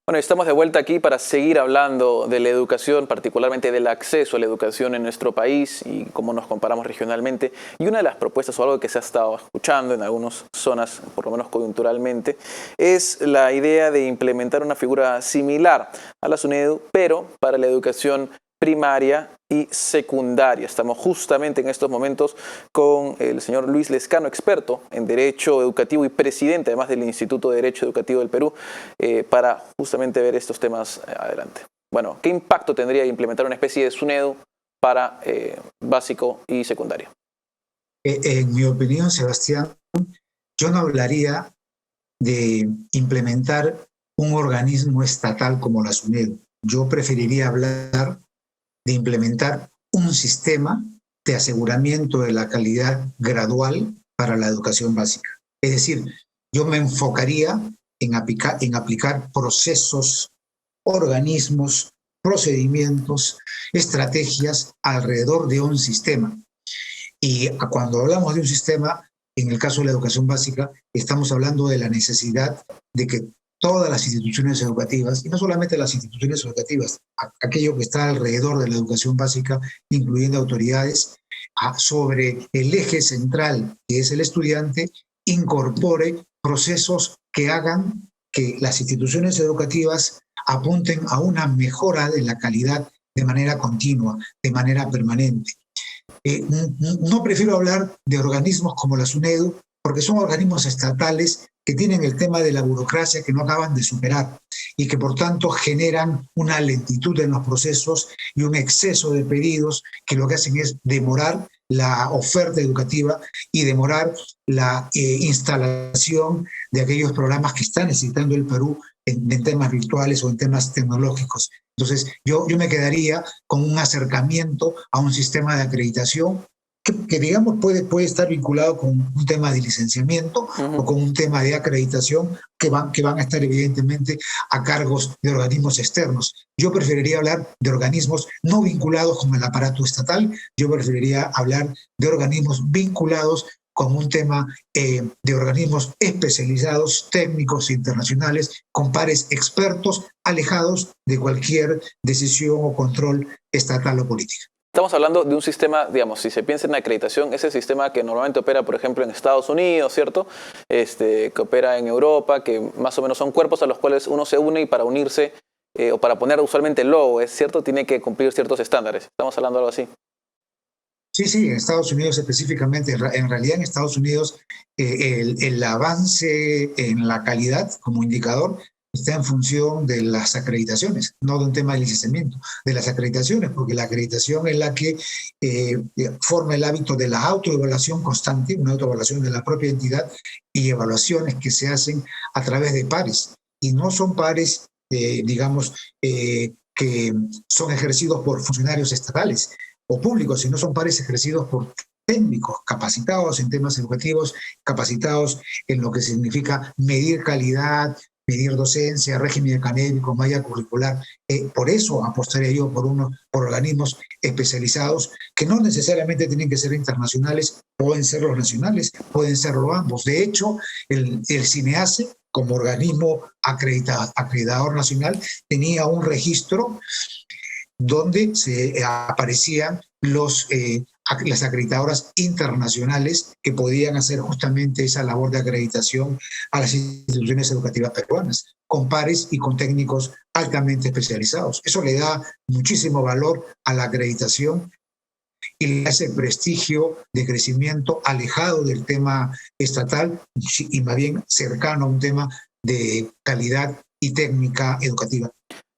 Bueno, estamos de vuelta aquí para seguir hablando de la educación, particularmente del acceso a la educación en nuestro país y cómo nos comparamos regionalmente. Y una de las propuestas o algo que se ha estado escuchando en algunas zonas, por lo menos coyunturalmente, es la idea de implementar una figura similar a la SUNEDU, pero para la educación primaria y secundaria. Estamos justamente en estos momentos con el señor Luis Lezcano, experto en Derecho Educativo y presidente además del Instituto de Derecho Educativo del Perú, para justamente ver estos temas adelante. Bueno, ¿qué impacto tendría implementar una especie de SUNEDU para básico y secundario? En mi opinión, Sebastián, yo no hablaría de implementar un organismo estatal como la SUNEDU. Yo preferiría hablar de implementar un sistema de aseguramiento de la calidad gradual para la educación básica. Es decir, yo me enfocaría en aplicar procesos, organismos, procedimientos, estrategias alrededor de un sistema. Y cuando hablamos de un sistema, en el caso de la educación básica, estamos hablando de la necesidad de que todas las instituciones educativas, y no solamente las instituciones educativas, aquello que está alrededor de la educación básica, incluyendo autoridades, sobre el eje central, que es el estudiante, incorpore procesos que hagan que las instituciones educativas apunten a una mejora de la calidad de manera continua, de manera permanente. No prefiero hablar de organismos como la SUNEDU, porque son organismos estatales que tienen el tema de la burocracia que no acaban de superar y que por tanto generan una lentitud en los procesos y un exceso de pedidos que lo que hacen es demorar la oferta educativa y demorar la instalación de aquellos programas que está necesitando el Perú en temas virtuales o en temas tecnológicos. Entonces, yo me quedaría con un acercamiento a un sistema de acreditación que digamos, puede estar vinculado con un tema de licenciamiento o con un tema de acreditación que van a estar evidentemente a cargos de organismos externos. Yo preferiría hablar de organismos no vinculados con el aparato estatal, yo preferiría hablar de organismos vinculados con un tema de organismos especializados, técnicos internacionales, con pares expertos, alejados de cualquier decisión o control estatal o política. Estamos hablando de un sistema, digamos, si se piensa en acreditación, ese sistema que normalmente opera, por ejemplo, en Estados Unidos, ¿cierto? Que opera en Europa, que más o menos son cuerpos a los cuales uno se une y para unirse o para poner usualmente el logo, ¿es cierto? Tiene que cumplir ciertos estándares. Estamos hablando de algo así. Sí, en Estados Unidos específicamente, en realidad en Estados Unidos el avance en la calidad como indicador está en función de las acreditaciones, no de un tema de licenciamiento, de las acreditaciones, porque la acreditación es la que forma el hábito de la autoevaluación constante, una autoevaluación de la propia entidad y evaluaciones que se hacen a través de pares. Y no son pares, digamos, que son ejercidos por funcionarios estatales o públicos, sino son pares ejercidos por técnicos capacitados en temas educativos, capacitados en lo que significa medir calidad, medir docencia, régimen académico, malla curricular. Por eso apostaría yo por organismos especializados que no necesariamente tienen que ser internacionales, pueden ser los nacionales, pueden serlo ambos. De hecho, el CINEACE, como organismo acreditador nacional, tenía un registro donde se aparecían las acreditadoras internacionales que podían hacer justamente esa labor de acreditación a las instituciones educativas peruanas, con pares y con técnicos altamente especializados. Eso le da muchísimo valor a la acreditación y le hace prestigio de crecimiento alejado del tema estatal y más bien cercano a un tema de calidad y técnica educativa.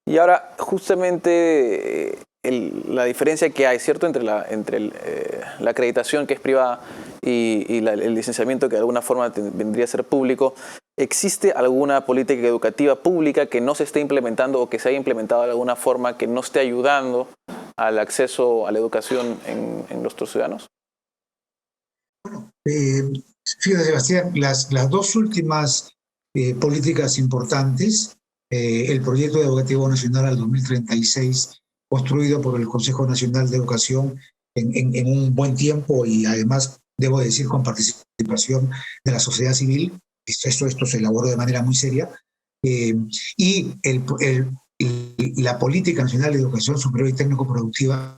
Y ahora, justamente la diferencia que hay, ¿cierto?, entre la acreditación que es privada y el licenciamiento que de alguna forma vendría a ser público, ¿existe alguna política educativa pública que no se esté implementando o que se haya implementado de alguna forma que no esté ayudando al acceso a la educación en nuestros ciudadanos? Bueno, fíjate, Sebastián, las dos últimas políticas importantes, el Proyecto Educativo Nacional al 2036, construido por el Consejo Nacional de Educación en un buen tiempo y además, debo decir, con participación de la sociedad civil. Esto se elaboró de manera muy seria. y la Política Nacional de Educación Superior y Técnico-Productiva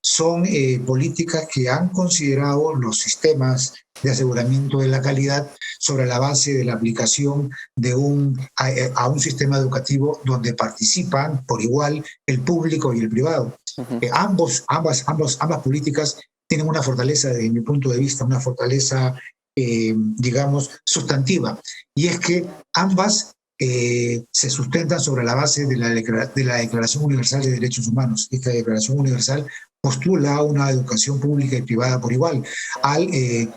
son políticas que han considerado los sistemas de aseguramiento de la calidad sobre la base de la aplicación de a un sistema educativo donde participan por igual el público y el privado. Ujú. Ambas políticas tienen una fortaleza, desde mi punto de vista, una fortaleza, digamos, sustantiva, y es que ambas se sustentan sobre la base de la Declaración Universal de Derechos Humanos. Esta Declaración Universal postula una educación pública y privada por igual, al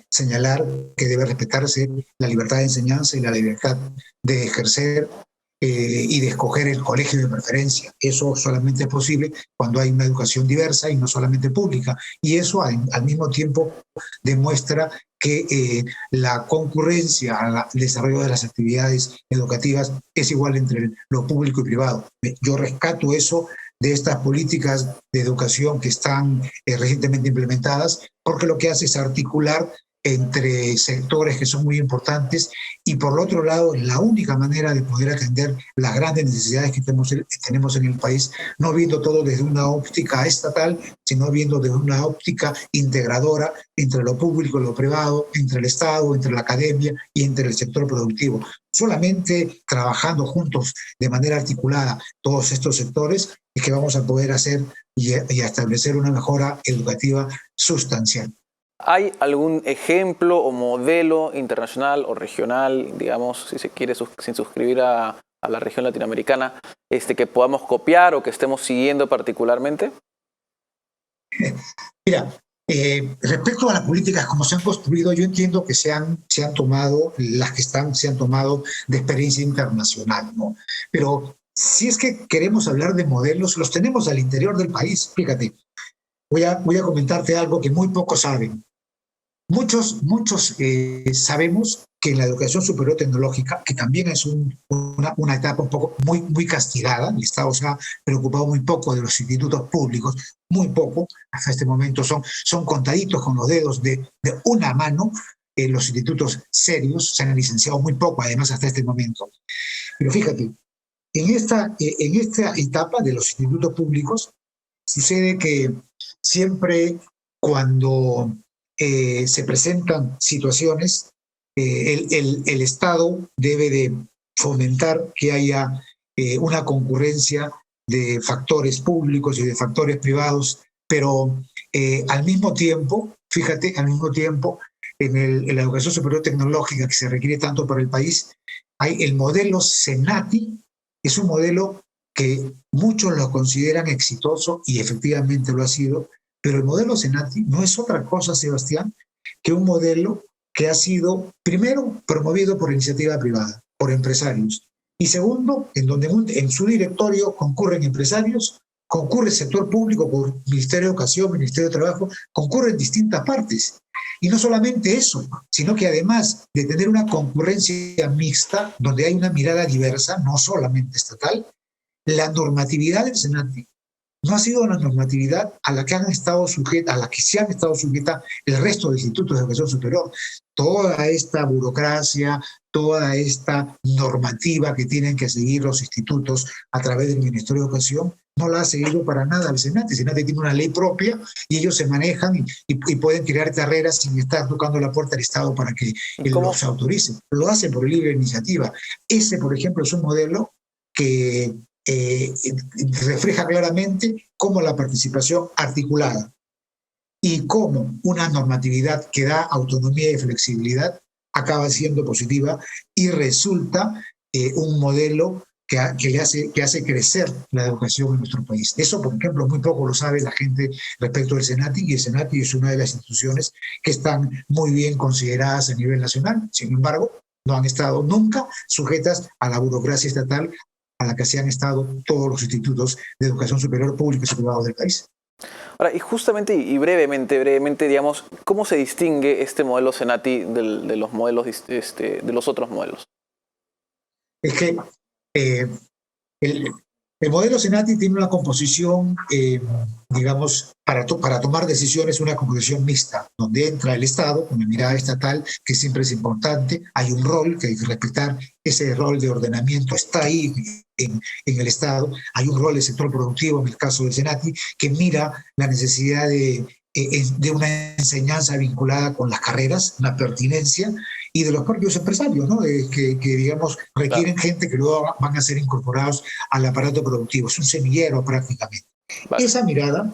señalar que debe respetarse la libertad de enseñanza y la libertad de ejercer y de escoger el colegio de preferencia. Eso solamente es posible cuando hay una educación diversa y no solamente pública. Y eso al mismo tiempo demuestra que la concurrencia al desarrollo de las actividades educativas es igual entre lo público y privado. Yo rescato eso de estas políticas de educación que están recientemente implementadas, porque lo que hace es articular entre sectores que son muy importantes y, por otro lado, la única manera de poder atender las grandes necesidades que tenemos en el país, no viendo todo desde una óptica estatal, sino viendo desde una óptica integradora entre lo público y lo privado, entre el Estado, entre la academia y entre el sector productivo. Solamente trabajando juntos de manera articulada todos estos sectores es que vamos a poder hacer y establecer una mejora educativa sustancial. ¿Hay algún ejemplo o modelo internacional o regional, digamos, si se quiere, sin suscribir a la región latinoamericana, que podamos copiar o que estemos siguiendo particularmente? Mira, respecto a las políticas como se han construido, yo entiendo que se han tomado, se han tomado de experiencia internacional, ¿no? Pero si es que queremos hablar de modelos, los tenemos al interior del país. Fíjate, voy a comentarte algo que muy pocos saben. Muchos sabemos que en la educación superior tecnológica, que también es una etapa un poco muy castigada, el Estado se ha preocupado muy poco de los institutos públicos, muy poco, hasta este momento son contaditos con los dedos de una mano los institutos serios, se han licenciado muy poco además hasta este momento. Pero fíjate, en esta etapa de los institutos públicos sucede que siempre cuando se presentan situaciones, el Estado debe de fomentar que haya una concurrencia de factores públicos y de factores privados, pero al mismo tiempo, fíjate, al mismo tiempo, en la educación superior tecnológica que se requiere tanto para el país, hay el modelo CENATI, es un modelo que muchos lo consideran exitoso y efectivamente lo ha sido, pero el modelo CENATI no es otra cosa, Sebastián, que un modelo que ha sido, primero, promovido por iniciativa privada, por empresarios, y segundo, en donde en su directorio concurren empresarios, concurre el sector público por Ministerio de Educación, Ministerio de Trabajo, concurren distintas partes. Y no solamente eso, sino que además de tener una concurrencia mixta, donde hay una mirada diversa, no solamente estatal, la normatividad del CENATI no ha sido una normatividad a la que se han estado sujetas el resto de institutos de educación superior. Toda esta burocracia, toda esta normativa que tienen que seguir los institutos a través del Ministerio de Educación, no la ha seguido para nada el Senati. El Senati tiene una ley propia y ellos se manejan y pueden crear carreras sin estar tocando la puerta del Estado para que los autorice. Lo hacen por libre iniciativa. Ese, por ejemplo, es un modelo que refleja claramente cómo la participación articulada y cómo una normatividad que da autonomía y flexibilidad acaba siendo positiva y resulta un modelo que hace crecer la educación en nuestro país. Eso, por ejemplo, muy poco lo sabe la gente respecto del CENATI, y el CENATI es una de las instituciones que están muy bien consideradas a nivel nacional. Sin embargo, no han estado nunca sujetas a la burocracia estatal a la que se han estado todos los institutos de educación superior públicos y privados del país. Ahora, y justamente y brevemente, digamos, ¿cómo se distingue este modelo CENATI de los modelos, de los otros modelos? Es que eh, El modelo Senati tiene una composición, digamos, para tomar decisiones, una composición mixta, donde entra el Estado, con la mirada estatal, que siempre es importante, hay un rol que hay que respetar, ese rol de ordenamiento está ahí en el Estado, hay un rol del sector productivo, en el caso del Senati, que mira la necesidad de una enseñanza vinculada con las carreras, una pertinencia, y de los propios empresarios, ¿no? Que digamos, requieren gente que luego van a ser incorporados al aparato productivo. Es un semillero prácticamente. Vale. Esa mirada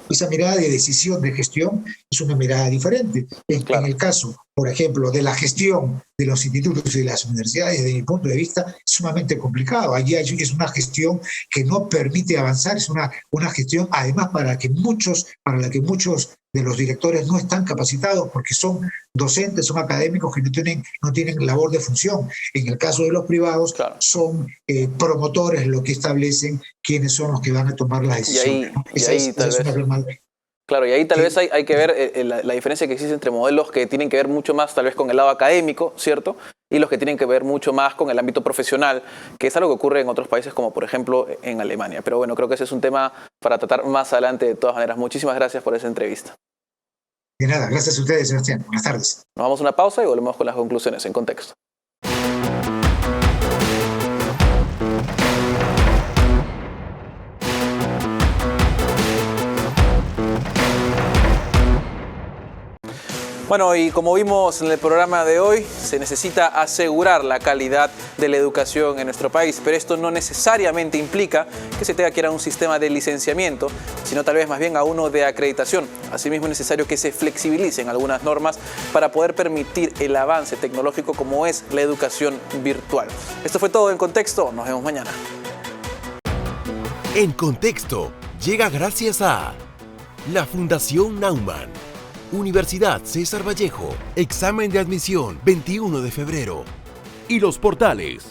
de decisión, de gestión, es una mirada diferente. En el caso, por ejemplo, de la gestión de los institutos y de las universidades, desde mi punto de vista, es sumamente complicado. Allí es una gestión que no permite avanzar, es una gestión, además, para la que muchos de los directores no están capacitados porque son docentes, son académicos que no tienen labor de función. En el caso de los privados, son promotores lo que establecen quiénes son los que van a tomar la decisión. Claro, y ahí tal vez hay que ver la diferencia que existe entre modelos que tienen que ver mucho más tal vez con el lado académico, ¿cierto? Y los que tienen que ver mucho más con el ámbito profesional, que es algo que ocurre en otros países como por ejemplo en Alemania. Pero bueno, creo que ese es un tema para tratar más adelante de todas maneras. Muchísimas gracias por esa entrevista. De nada, gracias a ustedes, Sebastián. Buenas tardes. Nos vamos a una pausa y volvemos con las conclusiones en contexto. Bueno, y como vimos en el programa de hoy, se necesita asegurar la calidad de la educación en nuestro país, pero esto no necesariamente implica que se tenga que ir a un sistema de licenciamiento, sino tal vez más bien a uno de acreditación. Asimismo, es necesario que se flexibilicen algunas normas para poder permitir el avance tecnológico como es la educación virtual. Esto fue todo en Contexto. Nos vemos mañana. En Contexto llega gracias a la Fundación Naumann, Universidad César Vallejo, examen de admisión 21 de febrero y los portales